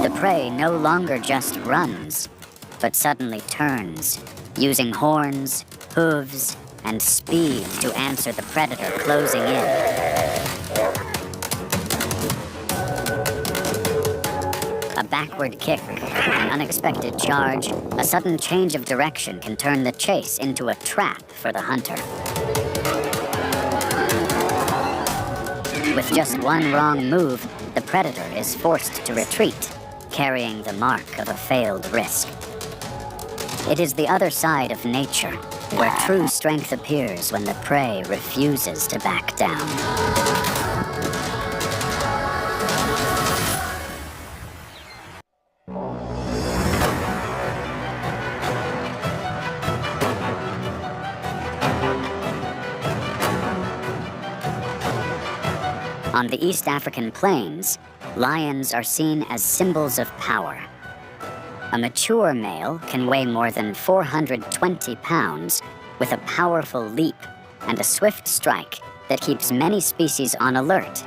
The prey no longer just runs, but suddenly turns, using horns, hooves, and speed to answer the predator closing in. A backward kick, an unexpected charge, a sudden change of direction can turn the chase into a trap for the hunter. With just one wrong move, the predator is forced to retreat, carrying the mark of a failed risk. It is the other side of nature, where true strength appears when the prey refuses to back down. On the East African plains, lions are seen as symbols of power. A mature male can weigh more than 420 pounds with a powerful leap and a swift strike that keeps many species on alert.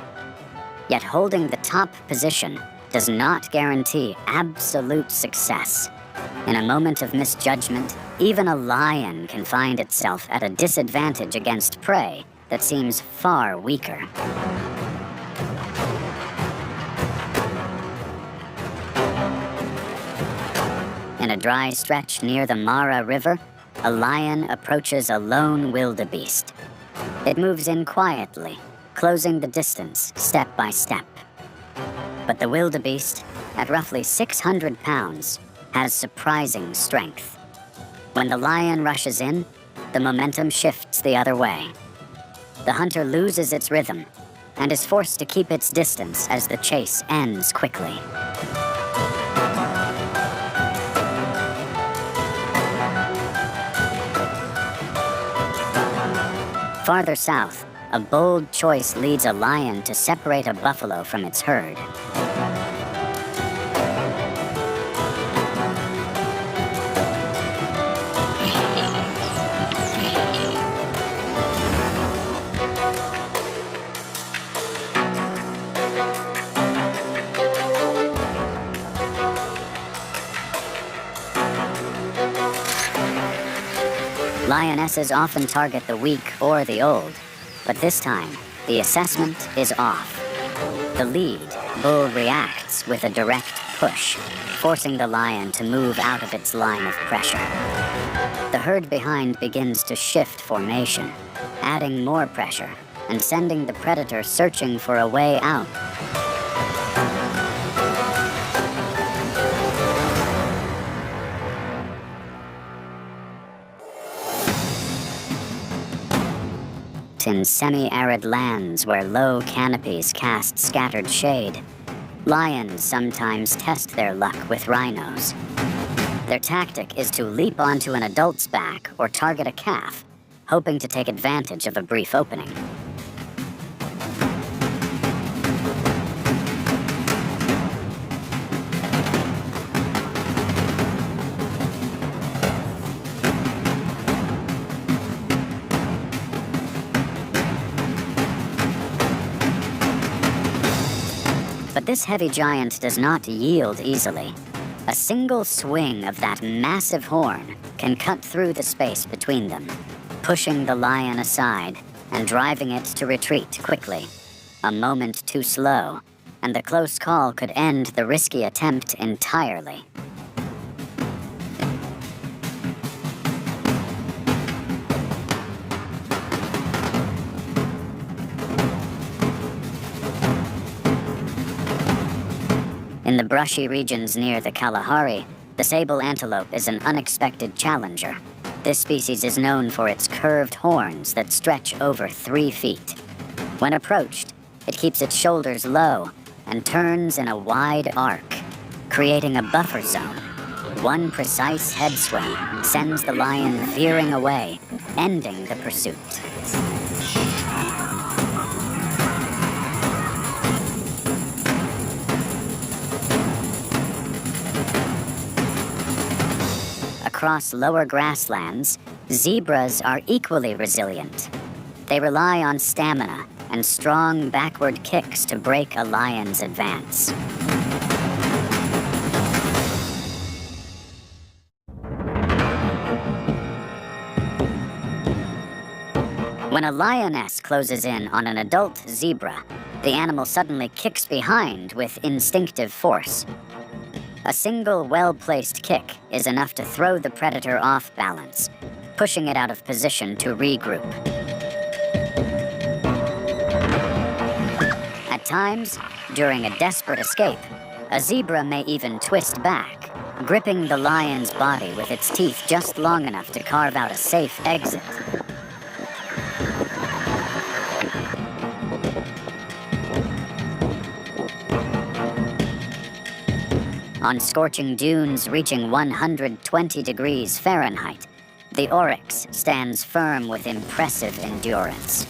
Yet holding the top position does not guarantee absolute success. In a moment of misjudgment, even a lion can find itself at a disadvantage against prey that seems far weaker. In a dry stretch near the Mara River, a lion approaches a lone wildebeest. It moves in quietly, closing the distance step by step. But the wildebeest, at roughly 600 pounds, has surprising strength. When the lion rushes in, the momentum shifts the other way. The hunter loses its rhythm and is forced to keep its distance as the chase ends quickly. Farther south, a bold choice leads a lion to separate a buffalo from its herd. Lionesses often target the weak or the old, but this time, the assessment is off. The lead bull reacts with a direct push, forcing the lion to move out of its line of pressure. The herd behind begins to shift formation, adding more pressure and sending the predator searching for a way out. In semi-arid lands where low canopies cast scattered shade, lions sometimes test their luck with rhinos. Their tactic is to leap onto an adult's back or target a calf, hoping to take advantage of a brief opening. But this heavy giant does not yield easily. A single swing of that massive horn can cut through the space between them, pushing the lion aside and driving it to retreat quickly. A moment too slow, and the close call could end the risky attempt entirely. In the brushy regions near the Kalahari, the sable antelope is an unexpected challenger. This species is known for its curved horns that stretch over 3 feet. When approached, it keeps its shoulders low and turns in a wide arc, creating a buffer zone. One precise head swing sends the lion veering away, ending the pursuit. Across lower grasslands, zebras are equally resilient. They rely on stamina and strong backward kicks to break a lion's advance. When a lioness closes in on an adult zebra, the animal suddenly kicks behind with instinctive force. A single well-placed kick is enough to throw the predator off balance, pushing it out of position to regroup. At times, during a desperate escape, a zebra may even twist back, gripping the lion's body with its teeth just long enough to carve out a safe exit. On scorching dunes reaching 120 degrees Fahrenheit, the oryx stands firm with impressive endurance.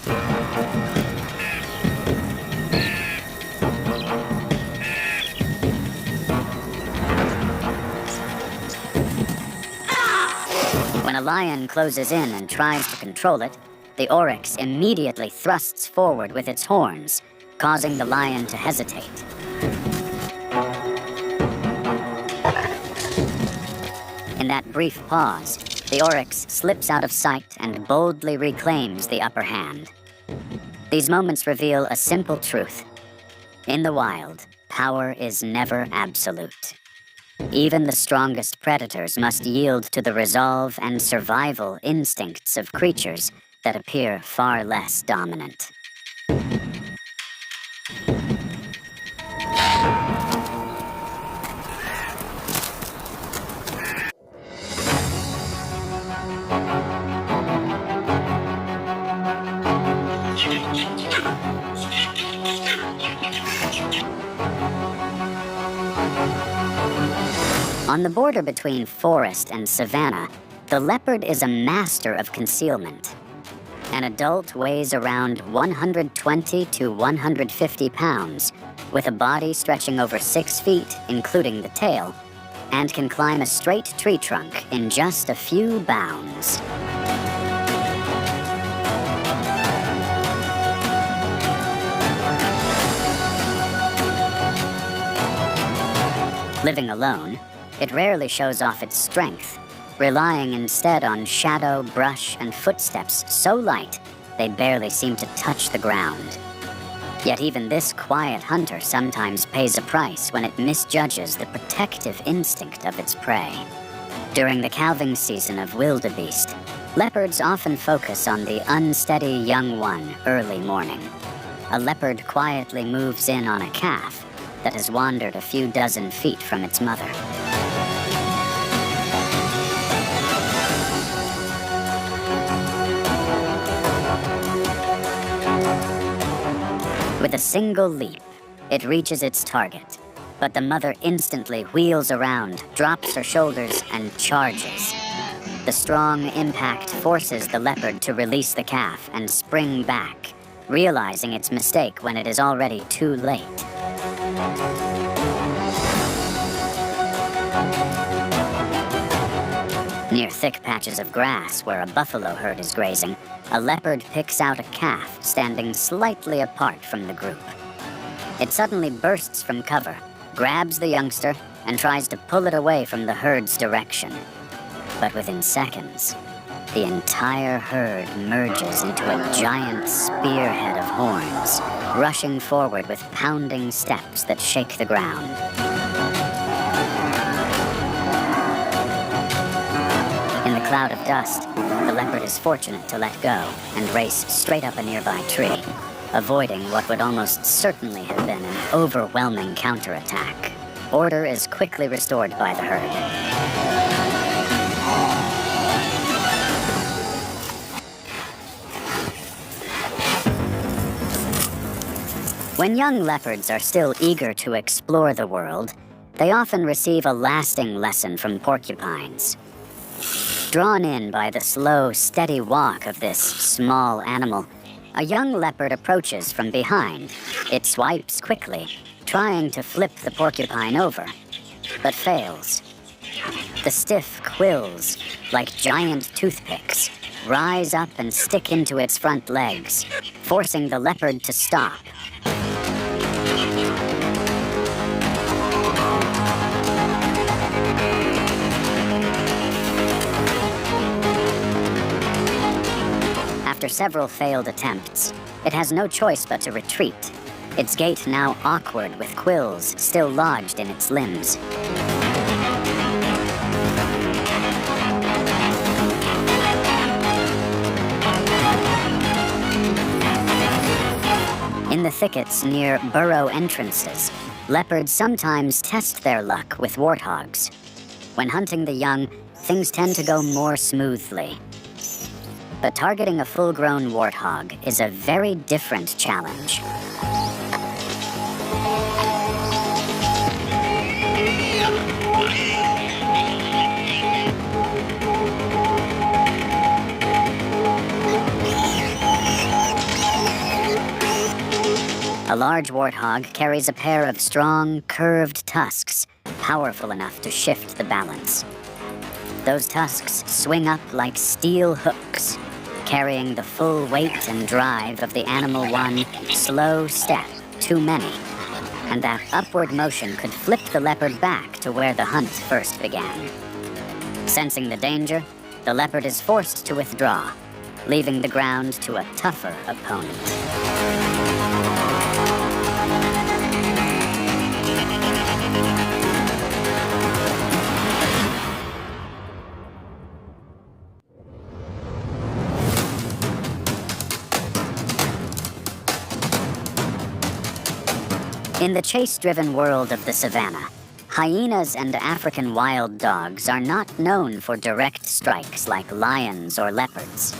When a lion closes in and tries to control it, the oryx immediately thrusts forward with its horns, causing the lion to hesitate. In that brief pause, the oryx slips out of sight and boldly reclaims the upper hand. These moments reveal a simple truth. In the wild, power is never absolute. Even the strongest predators must yield to the resolve and survival instincts of creatures that appear far less dominant. On the border between forest and savanna, the leopard is a master of concealment. An adult weighs around 120 to 150 pounds, with a body stretching over 6 feet, including the tail, and can climb a straight tree trunk in just a few bounds. Living alone, it rarely shows off its strength, relying instead on shadow, brush, and footsteps so light they barely seem to touch the ground. Yet even this quiet hunter sometimes pays a price when it misjudges the protective instinct of its prey. During the calving season of wildebeest, leopards often focus on the unsteady young one early morning. A leopard quietly moves in on a calf that has wandered a few dozen feet from its mother. With a single leap, it reaches its target, but the mother instantly wheels around, drops her shoulders, and charges. The strong impact forces the leopard to release the calf and spring back, realizing its mistake when it is already too late. Near thick patches of grass where a buffalo herd is grazing, a leopard picks out a calf standing slightly apart from the group. It suddenly bursts from cover, grabs the youngster, and tries to pull it away from the herd's direction. But within seconds, the entire herd merges into a giant spearhead of horns, rushing forward with pounding steps that shake the ground. In the cloud of dust, the leopard is fortunate to let go and race straight up a nearby tree, avoiding what would almost certainly have been an overwhelming counterattack. Order is quickly restored by the herd. When young leopards are still eager to explore the world, they often receive a lasting lesson from porcupines. Drawn in by the slow, steady walk of this small animal, a young leopard approaches from behind. It swipes quickly, trying to flip the porcupine over, but fails. The stiff quills, like giant toothpicks, rise up and stick into its front legs, forcing the leopard to stop. After After several failed attempts, it has no choice but to retreat, its gait now awkward with quills still lodged in its limbs. In the thickets near burrow entrances, leopards sometimes test their luck with warthogs. When hunting the young, things tend to go more smoothly. But targeting a full-grown warthog is a very different challenge. A large warthog carries a pair of strong, curved tusks, powerful enough to shift the balance. Those tusks swing up like steel hooks, carrying the full weight and drive of the animal one slow step too many, and that upward motion could flip the leopard back to where the hunt first began. Sensing the danger, the leopard is forced to withdraw, leaving the ground to a tougher opponent. In the chase-driven world of the savannah, hyenas and African wild dogs are not known for direct strikes like lions or leopards.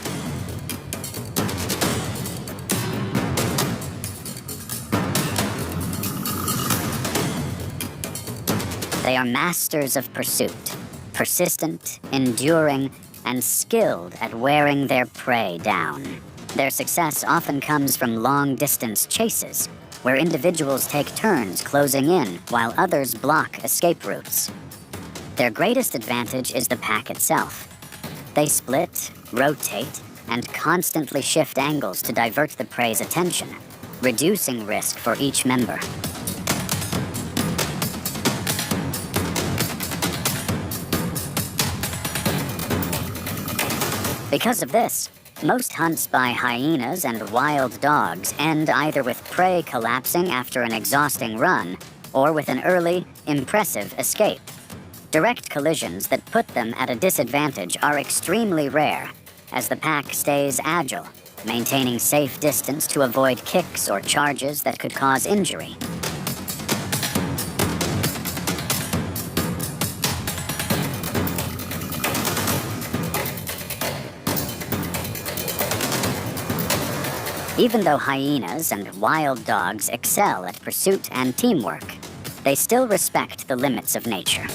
They are masters of pursuit, persistent, enduring, and skilled at wearing their prey down. Their success often comes from long-distance chases, where individuals take turns closing in while others block escape routes. Their greatest advantage is the pack itself. They split, rotate, and constantly shift angles to divert the prey's attention, reducing risk for each member. Because of this, most hunts by hyenas and wild dogs end either with prey collapsing after an exhausting run, or with an early, impressive escape. Direct collisions that put them at a disadvantage are extremely rare, as the pack stays agile, maintaining safe distance to avoid kicks or charges that could cause injury. Even though hyenas and wild dogs excel at pursuit and teamwork, they still respect the limits of nature.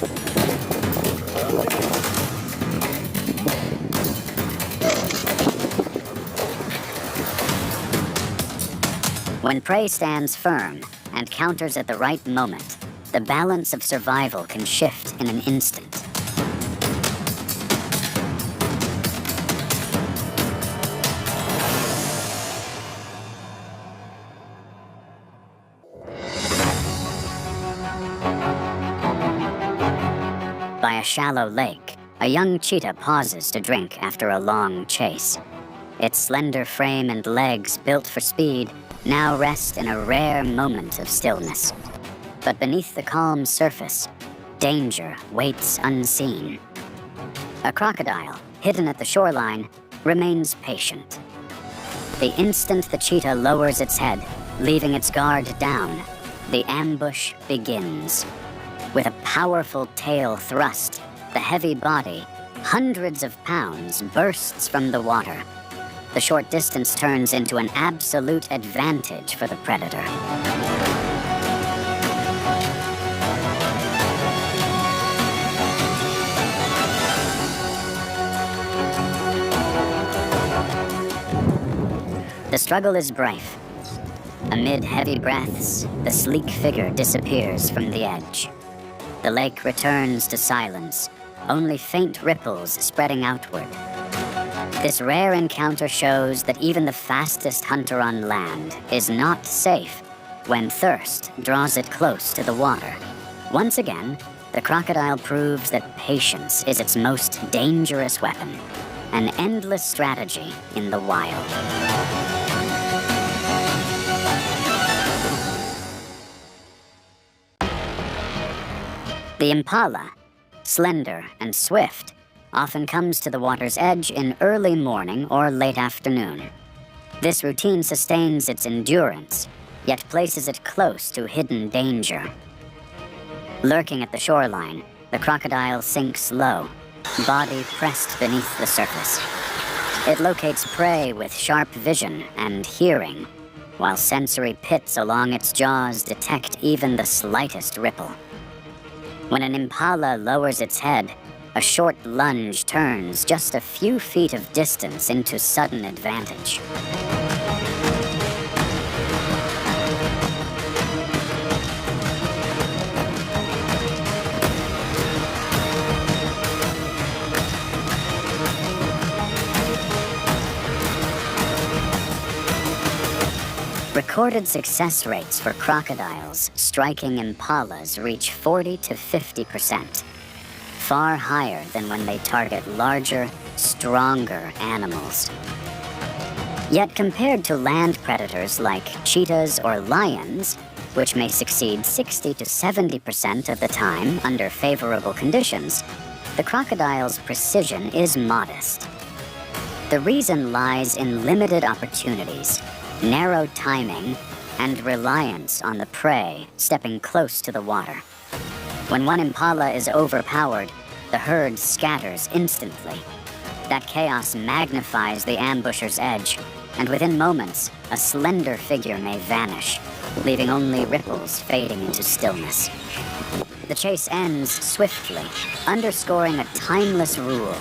When prey stands firm and counters at the right moment, the balance of survival can shift in an instant. By a shallow lake, a young cheetah pauses to drink after a long chase. Its slender frame and legs, built for speed, now rest in a rare moment of stillness. But beneath the calm surface, danger waits unseen. A crocodile, hidden at the shoreline, remains patient. The instant the cheetah lowers its head, leaving its guard down, the ambush begins. With a powerful tail thrust, the heavy body, hundreds of pounds, bursts from the water. The short distance turns into an absolute advantage for the predator. The struggle is brief. Amid heavy breaths, the sleek figure disappears from the edge. The lake returns to silence, only faint ripples spreading outward. This rare encounter shows that even the fastest hunter on land is not safe when thirst draws it close to the water. Once again, the crocodile proves that patience is its most dangerous weapon. an endless strategy in the wild. The impala, slender and swift, often comes to the water's edge in early morning or late afternoon. This routine sustains its endurance, yet places it close to hidden danger. Lurking at the shoreline, the crocodile sinks low, body pressed beneath the surface. It locates prey with sharp vision and hearing, while sensory pits along its jaws detect even the slightest ripple. When an impala lowers its head, a short lunge turns just a few feet of distance into sudden advantage. Recorded success rates for crocodiles striking impalas reach 40 to 50%, far higher than when they target larger, stronger animals. Yet compared to land predators like cheetahs or lions, which may succeed 60 to 70% of the time under favorable conditions, the crocodile's precision is modest. The reason lies in limited opportunities, narrow timing, and reliance on the prey stepping close to the water. When one impala is overpowered, the herd scatters instantly. That chaos magnifies the ambusher's edge, and within moments, a slender figure may vanish, leaving only ripples fading into stillness. The chase ends swiftly, underscoring a timeless rule.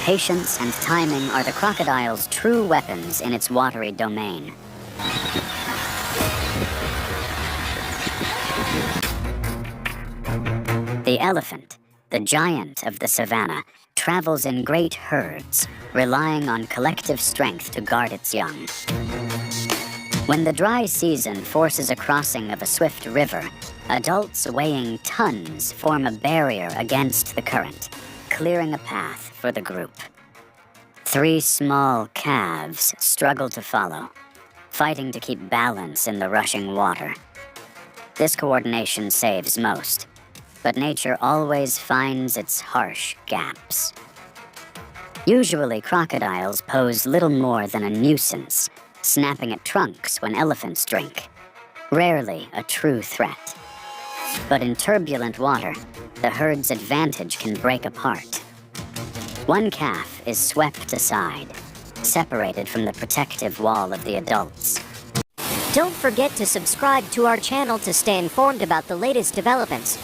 Patience and timing are the crocodile's true weapons in its watery domain. The elephant, the giant of the savannah, travels in great herds, relying on collective strength to guard its young. When the dry season forces a crossing of a swift river, adults weighing tons form a barrier against the current, clearing a path for the group. 3 small calves struggle to follow, fighting to keep balance in the rushing water. This coordination saves most, but nature always finds its harsh gaps. Usually, crocodiles pose little more than a nuisance, snapping at trunks when elephants drink. Rarely a true threat. But in turbulent water, the herd's advantage can break apart. One calf is swept aside, separated from the protective wall of the adults. Don't forget to subscribe to our channel to stay informed about the latest developments.